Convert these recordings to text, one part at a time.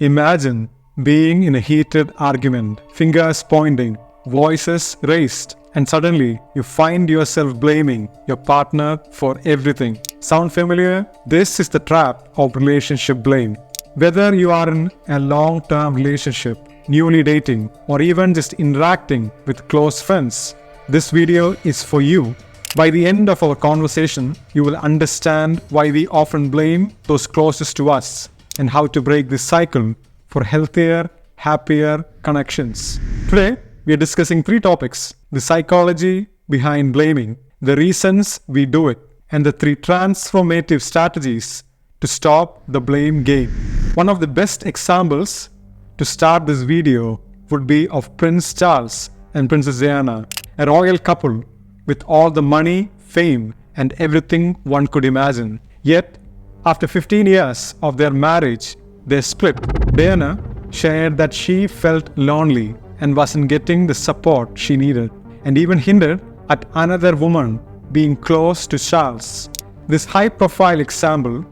Imagine being in a heated argument, fingers pointing, voices raised, and suddenly you find yourself blaming your partner for everything. Sound familiar? This is the trap of relationship blame. Whether you are in a long-term relationship, newly dating, or even just interacting with close friends, this video is for you. By the end of our conversation, you will understand why we often blame those closest to us and how to break this cycle for healthier, happier connections. Today, we are discussing 3 topics: the psychology behind blaming, the reasons we do it, and the 3 transformative strategies to stop the blame game. One of the best examples to start this video would be of Prince Charles and Princess Diana, a royal couple with all the money, fame, and everything one could imagine. Yet, after 15 years of their marriage, they split. Diana shared that she felt lonely and wasn't getting the support she needed, and even hinted at another woman being close to Charles. This high-profile example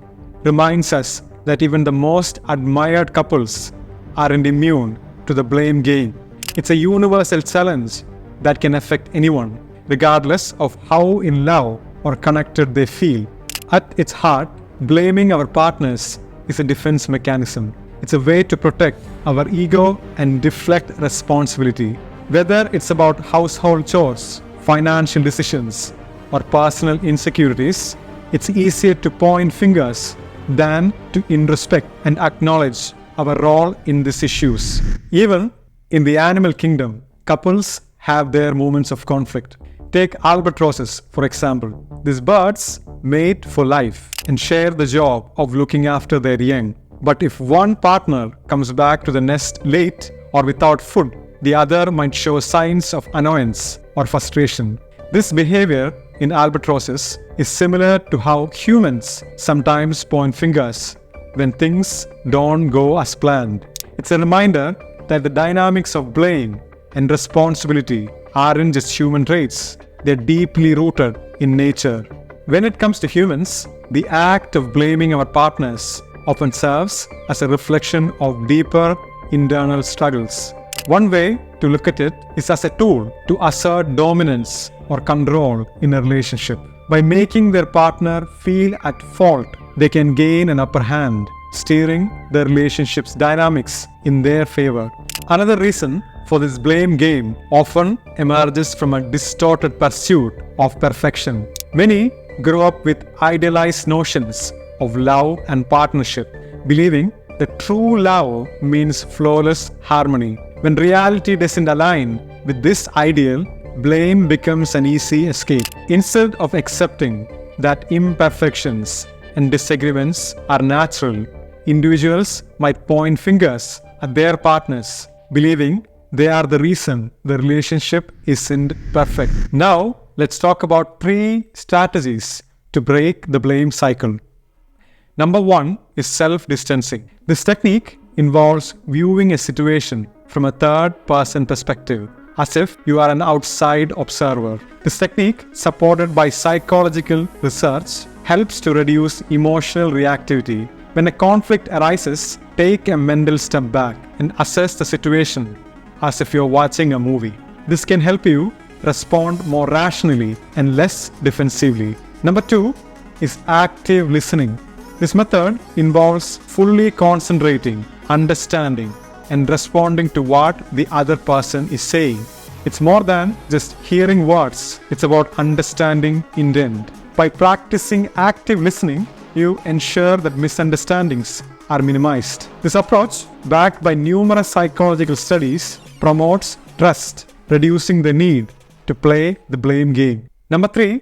reminds us that even the most admired couples aren't immune to the blame game. It's a universal challenge that can affect anyone, regardless of how in love or connected they feel. At its heart, blaming our partners is a defense mechanism. It's a way to protect our ego and deflect responsibility. Whether it's about household chores, financial decisions, or personal insecurities, it's easier to point fingers than to introspect and acknowledge our role in these issues. Even in the animal kingdom, couples have their moments of conflict. Take albatrosses, for example. These birds mate for life and share the job of looking after their young. But if one partner comes back to the nest late or without food, the other might show signs of annoyance or frustration. This behavior in albatrosses is similar to how humans sometimes point fingers when things don't go as planned. It's a reminder that the dynamics of blame and responsibility aren't just human traits, they're deeply rooted in nature. When it comes to humans, the act of blaming our partners often serves as a reflection of deeper internal struggles. One way to look at it is as a tool to assert dominance or control in a relationship. By making their partner feel at fault, they can gain an upper hand, steering the relationship's dynamics in their favor. Another reason for this blame game often emerges from a distorted pursuit of perfection. Many grow up with idealized notions of love and partnership, believing that true love means flawless harmony. When reality doesn't align with this ideal, blame becomes an easy escape. Instead of accepting that imperfections and disagreements are natural, individuals might point fingers at their partners, believing they are the reason the relationship isn't perfect. Now, let's talk about 3 strategies to break the blame cycle. Number 1 is self-distancing. This technique involves viewing a situation from a third-person perspective, as if you are an outside observer. This technique, supported by psychological research, helps to reduce emotional reactivity. When a conflict arises, take a mental step back and assess the situation as if you're watching a movie. This can help you respond more rationally and less defensively. Number 2 is active listening. This method involves fully concentrating, understanding, and responding to what the other person is saying. It's more than just hearing words, it's about understanding intent. By practicing active listening, you ensure that misunderstandings are minimized. This approach, backed by numerous psychological studies, promotes trust, reducing the need to play the blame game. Number 3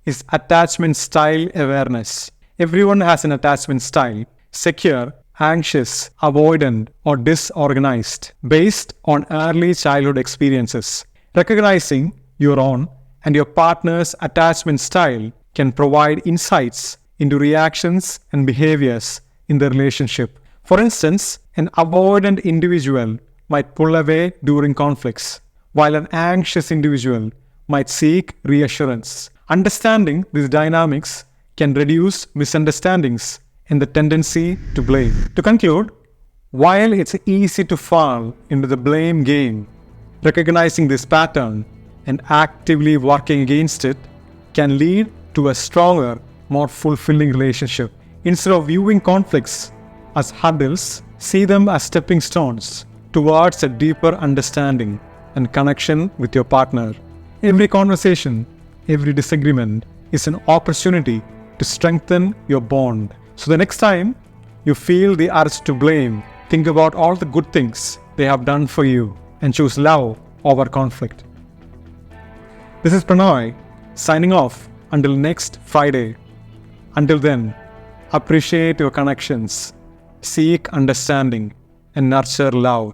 is attachment style awareness. Everyone has an attachment style: secure, anxious, avoidant, or disorganized, based on early childhood experiences. Recognizing your own and your partner's attachment style can provide insights into reactions and behaviors in the relationship. For instance, an avoidant individual might pull away during conflicts, while an anxious individual might seek reassurance. Understanding these dynamics can reduce misunderstandings and the tendency to blame. To conclude, While it's easy to fall into the blame game, recognizing this pattern and actively working against it can lead to a stronger, more fulfilling relationship. Instead of viewing conflicts as hurdles, see them as stepping stones towards a deeper understanding and connection with your partner. Every conversation, every disagreement is an opportunity to strengthen your bond. So the next time you feel the urge to blame, think about all the good things they have done for you and choose love over conflict. This is Pranay signing off until next Friday. Until then, appreciate your connections, seek understanding, and nurture love.